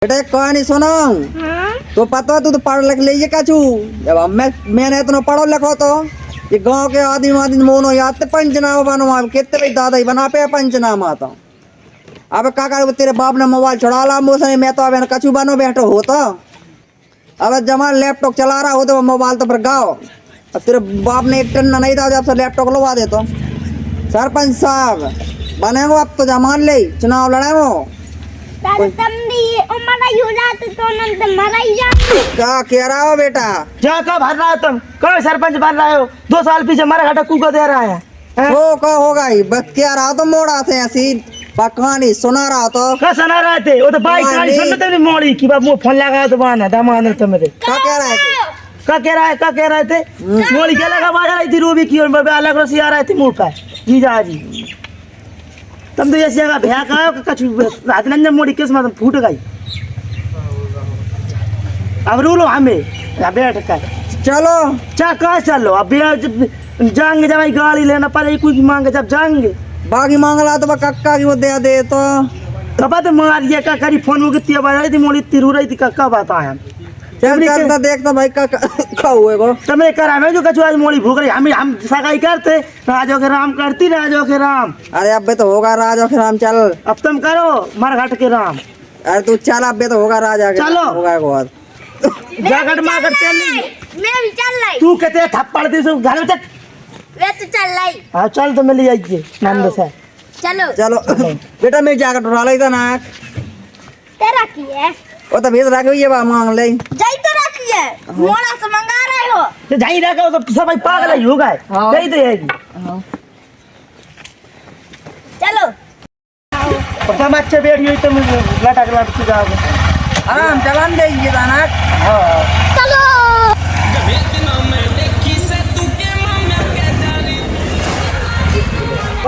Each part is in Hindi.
बेटा एक कहानी सुनाऊं। तो पता तू तो पढ़ लिख लीजिए कछु। जब मैंने इतना पढ़ो लिखो तो ये गांव के आदमी मोनो याद ते पंचनामा बनवा कितने भी दादा ही बना पे पंचनामा तो अब काका तेरे बाप ने मोबाइल छुड़ा ला मुझसे मैं तो अब कछु बनो बैठो होता अब जमा लैपटॉप चला रहा हो तो मोबाइल तो फिर गाओ अब तेरे बाप ने एक टन नहीं था जब से लैपटॉप लगा दे तो सरपंच साहब बनेगो अब तो जमान ले चुनाव लड़ेगो क्या कह रहा हो बेटा क्या भर रहा हो तुम कौन सरपंच बन रहे हो 2 साल पीछे हमारा घाटा कुको दे रहा है वो क्या होगा ही बस कह रहा तो मोड़ा थे ऐसी कहानी सुना रहा तो क्या सुना रहे थे वो तो बाइक कहानी सुनते थे मोड़ी की बाबू फोन लगा तो बहाना दामाद तो मेरे क्या कह रहे थे क्या कह रहे थे मोड़ी क्या लगा बाजा रही थी रूबी की और अलग रसी आ रहे थे मुंह पर जी जा जी तुम तो ऐसी जगह भैया का कछु राजनंद मोड़ी किस्मत फूट गई अब रूलो हमें बैठ कर चलो कहाँ चलो अब जाएंगे जब गाड़ी लेना पड़ेगी कुछ मांगे जब जाएंगे बाकी मांगला तो कक्का की वो दे तो कब तो मारिए का करी फोन में कितनी बज रही थी मोड़ी तिरू रही थी कक्का बताया चलता देखता भाई का हुए को तुमने करा मैं जो कछु आज मोड़ी भूख रही हम सगाई करते राजो के राम करती राजो के राम अरे अब तो होगा राजा के राम चल अब तुम करो मरघट के राम अरे तू चल अब तो होगा राजा के चलो होगा बहुत जागट मार चल मैं भी चल रही तू कहते थप्पड़ दी सो घर में चल मैं तो चल रही हाँ चल तो मिल जाइए नंद से चलो चलो बेटा मैं जैकेट उठा ली था ना तेरा की है वो तो भेज रखी हुई है मांग ले जाई तो रखी है मोड़ा से मंगा रहे हो तो जाई रखा तो सब पागल ही हो गए सही तो आएगी चलो और तुम अच्छे बैठ गई तुम लटक लटक जाओगे आराम चलान देंगे दाना हाँ चलो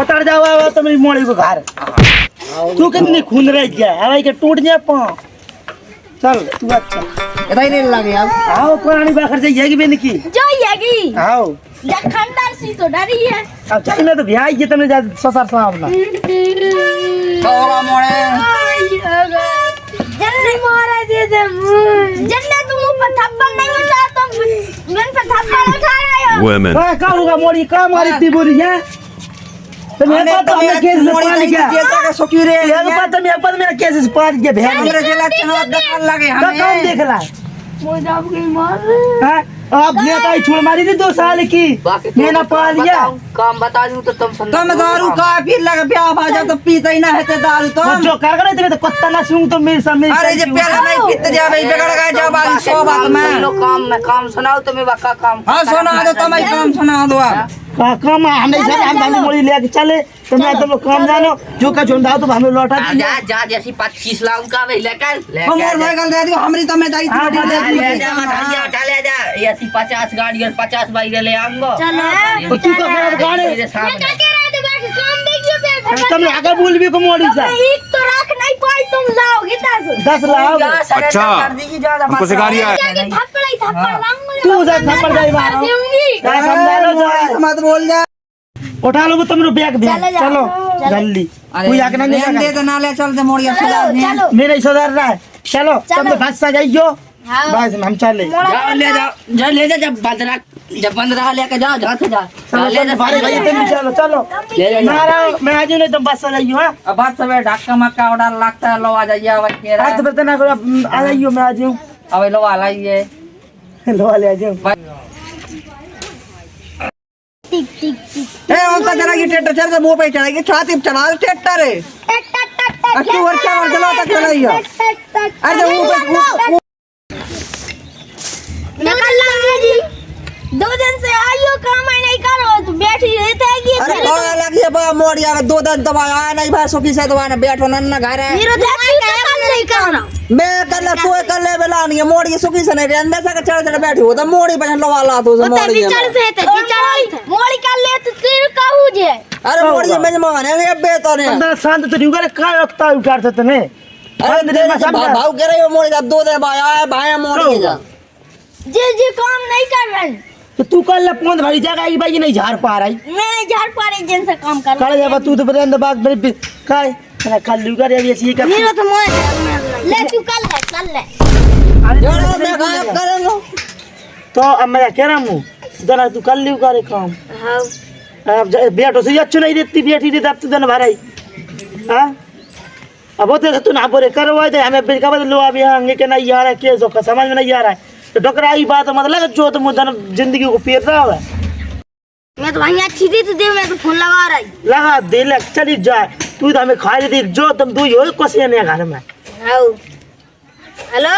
उतर जाओ तुम मोड़ी को घर तू कितनी खून रह गया हवाई के टूट जाए पाँव चल तू अच्छा इतना ही नहीं लगे अब आओ पुरानी बाखर से येगी भी नहीं जो येगी आओ खंडर सी तो डरी है अब चल मैं तो भैया ये तुमने ससुर साहब ना होगा मोड़े जल्दी मारा दे दे जल्दी तुम ऊपर थप्पड़ नहीं उठा तुम मेरे पे थप्पड़ उठा रहे हो Women. क्या होगा मोड़ी क्या मारी थी बोली है तुम्हें पता हमने केस से पार गया केसा का शौकी रे यार पता मेरे पता मेरा केस से पार गया भैया मेरे जिला चुनाव दखल लगे क्या काम हमें देख रहा है मुझे अब की मार हाँ अब नेता ही छोड़ मारी थी 2 साल की मैंने पा लिया काम बता दूं तो तुम दारू का फिर लगा ब्याह बाजा तो पीता ही ना है ते दारू तो जो कर रहे थे तो कुत्ता ना सूंघ तो मेरे सामने अरे जे पहले नहीं पीते जा भाई बिगड़ गए जा बारी 100 बात में मैं काम सुनाओ तुम्हें बक्का काम हां सुना दो तुम ही काम सुना दो अब काम हमने सब हम भाई मोड़ी लेके चले तो मैं तुम लोग काम जानो जो का छोड़ तो हमें लौटा जा जैसी 25 लाख का भाई लेकर हम और भाई गल दे दियो हमरी तो मैं दाई ले जा उठा ले जा ऐसी 50 गाड़ी और 50 बाइक ले आऊंगा चलो तो तू का गाड़ी मेरे सामने क्या कह रहे थे बाकी काम देखिए तुम आगे बोल भी को मोड़ी से एक तो रख नहीं पाई तुम जाओगे 10 लाख अच्छा हमको सिखा रही है थप्पड़ ही थप्पड़ लाऊंगा तू जा थप्पड़ जाई मारो दूंगी क्या समझा लो जो मत बोल जा उठा लो तुम बैग दे चलो जल्दी कोई आके ना लेन दे तो ना ले चल दे मोड़िया सुधार दे चलो मेरे सुधार रहा है चलो तुम तो बस जाइयो बस हम चले ले जा ले जा जब बंद रहा लेके जाओ जहां से जा ले जा भाई भाई तुम चलो चलो मारा मैं आज नहीं तुम बस जाइयो हां अब बात सब ढक्का मक्का ऑर्डर लगता है लो आ जाइए अब के आज तो ना करो आ जाइयो मैं आज हूं अब लो आ लाइए लो आ ले आ जाओ टिक टिक टिक ए उनका जरा की ट्रैक्टर चल मुंह पे चढ़ाएगी छाती पे चढ़ा ट्रैक्टर है टक टक टक टक अच्छी वर्षा और चला तक चलाइए अरे ऊपर निकल लगा जी 2 दिन से आइयो काम ही नहीं करो तो बैठी रहते है ये अरे कौन लगी बा मोड़िया में 2 दिन दवा आया नहीं भाई सुखी से दवा ने बैठो नन्ना घर है मेरा तो काम नहीं करना मैं कर ले तू कर ले बेला नहीं मोड़ी सुखी से नहीं अंदर से चढ़ चढ़ बैठी हो तो मोड़ी पे लवा ला तो मोड़ी मोड़ी कर ले तो तेरे कहू जे अरे मोड़ी मेजमान है ये बेतो ने अंदर शांत तो निकल का रखता उतारते तने अरे भाव कह रही हो मोड़ी 2 दिन भाई आया भाई मोड़ी जा जे काम नहीं कर रहे तो तू कल पोंद भरी जगह की भाई नहीं झाड़ पा रही मैं नहीं झाड़ पा रही जिनसे काम कर कल जा तू तो बंद बात मेरे काय कल लुगा रे ऐसी का मेरा तो मोह ले तू कर ले कर ले अरे जरा मैं गायब करेंगे तो अब मैं कह रहा हूँ जरा तू कर लियो करे काम हाँ अब बेटो से अच्छो नहीं देती बेटी देता अब तू दन भराई हाँ अब वो तो तू ना बोले करवा दे हमें बिल का लो अब यहाँ आगे के नहीं आ रहा है केस होगा समझ में नहीं आ रहा है तो डकराई बात मतलब जो तुम जिंदगी को पेर रहा है मैं तो वहीं अच्छी थी तो दे मैं तो फोन लगा रही लगा दे लग चली जाए तू तो हमें खा लेती जो तुम तू ही हो कोसे नहीं घर में हाँ हेलो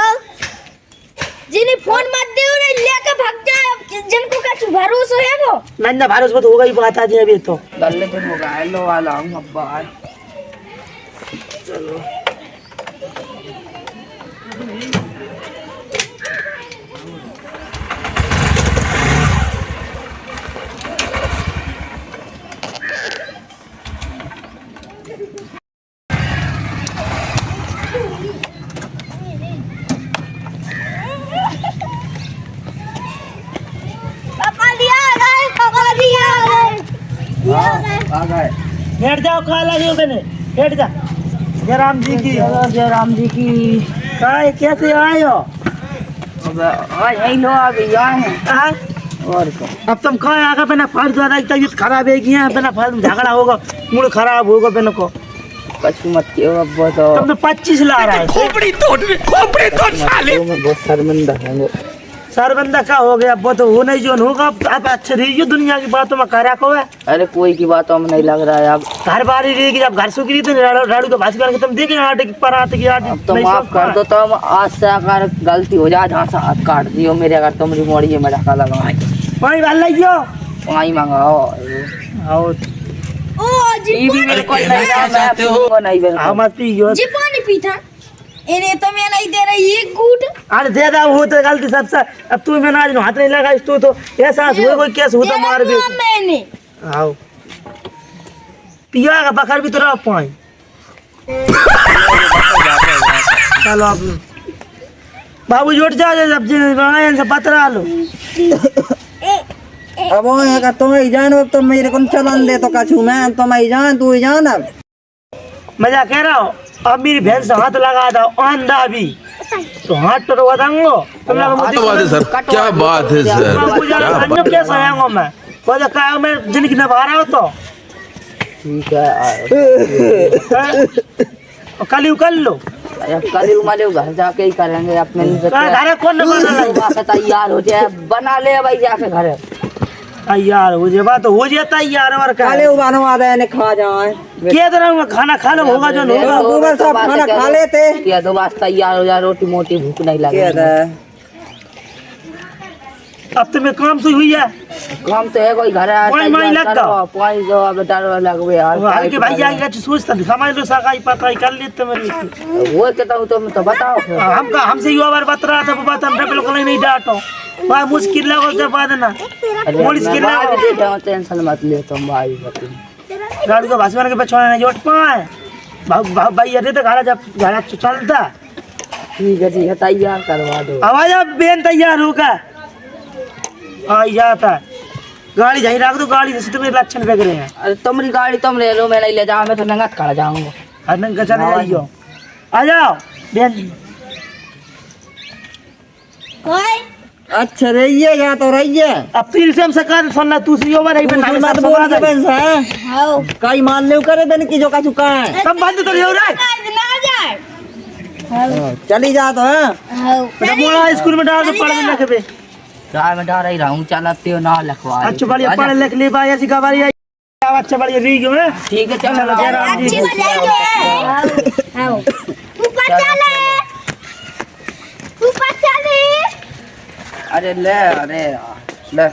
जिन्हें फोन मत दे उन्हें लेके भाग जाए जिनको का भरोसा है वो नंदा भारत में तो होगा ही बात आज अभी तो गले दिन होगा हेलो वाला हूँ अब्बा चलो पापा दिया गए आ गए बैठ जाओ कहा लगे मैंने बैठ जा जय राम जी की जय राम जी की कहा कैसे आए हो अब यही लो अभी यहाँ है हाँ? और क्या अब तुम कहाँ आगे बिना फाल ज्यादा तबीयत खराब है कि बिना फाल झगड़ा होगा मूड खराब होगा बिना को कछु मत कियो अब्बा तो तुम तो 25 ला रहा है मैं बहुत शर्मिंदा हूँ सर बंदा क्या हो गया वो तो वो नहीं जो होगा अब अच्छे रहिए दुनिया की बातों में करा को है अरे कोई की बातों में नहीं लग रहा है अब घर बारी रहेगी जब घर सूख रही तो राड़ू तो भाषी करके तुम देखे आटे की परात की आटे अब तो माफ कर दो तुम आज से अगर गलती हो जाए जहाँ से हाथ काट दियो मेरे अगर तुम रिमोड़ी में ढका लगाओ पानी वाल लियो वहीं मंगाओ आओ ओ जी ये भी मेरे को नहीं था मैं पीऊंगा नहीं बिल्कुल हम मत पियो जी पानी पीता इन्हें तो मैं नहीं दे रही एक घूट अरे दे दा वो तो गलती सबसे अब तू मैंने आज हाथ नहीं लगा तो ऐसा हुआ कोई केस होता मार भी मैंने आओ पिया का बखर भी तो रहा पानी चलो अब बाबू जोट जा जब बनाए से पतरा लो अब वो है का तुम ही जान अब तो मेरे को चलन दे तो कछु मैं तुम ही जान तू ही जान अब मजा कह रहा हूँ अब मेरी भैंस से हाथ लगा दो अंधा भी तो हाथ टटवा दूंगो तुम लोग मुझे बात है सर क्या बात है सर क्या बात कैसे आऊंगा मैं वो जो कहा मैं जिंदगी निभा रहा हूँ तो ठीक है कल कर लो कल माले घर जाके ही करेंगे अपने घर कौन बना तैयार हो जाए बना ले भाई जाके घर तैयार हो जाए बात हो जाए तैयार और काले उबानो आ गए ने खा जाए क्या तरह खाना खा लो होगा जो होगा गोबर सब खाना खा लेते या दो बार तैयार हो जाए रोटी मोटी भूख नहीं क्या लगे था अब तुम्हें काम से हुई है काम तो है कोई घर पानी लग पानी जो अब डर लगवे यार हल्के भाई आएगा तो सोचता हमारे तो सगाई पता ही कर लेते मेरी वो कहता हूँ तुम तो बताओ फिर। हमका हमसे युवा बार बता रहा था वो बात हम बिल्कुल नहीं डांटो भाई मुश्किल लगो जब बाद ना अरे मुश्किल मैं लगो भी देता हूँ टेंशन मत ले तुम भाई बता गाड़ी को भाषण के पछवाने नहीं जोट पाए भाई अरे तो गाड़ा जब गाड़ा चलता ठीक है जी तैयार करवा दो आवाज अब बेन तैयार होगा आ जाता गाड़ी यहीं रख दो गाड़ी से तुम्हें लक्षण बेच रहे हैं अरे तुम्हारी गाड़ी तुम ले लो मैं नहीं ले जाऊँ मैं तो नंगा खड़ा जाऊंगा अरे चले जाइयो आ जाओ बेन कोई अच्छा रहिएगा तो रहिए अब फिर से हम सरकार सुनना दूसरी ओवर नहीं बना मत बोल के बन है हाँ कई मान ले करे बन की जो का चुका है कब बंद तो नहीं हो रहा है ना जाए चली जा तो है हाँ मोड़ा स्कूल में डाल दो पढ़ने लिखे पे चाय में डर ही रहूँ चलाते हो ना लखवा अच्छा बढ़िया पढ़ लिख ले भाई ऐसी गवारी आई अच्छा बढ़िया री क्यों है ठीक है चलो जय राम जी अच्छी बजाएंगे हाँ ऊपर चले ऊपर चले अरे ले अरे ले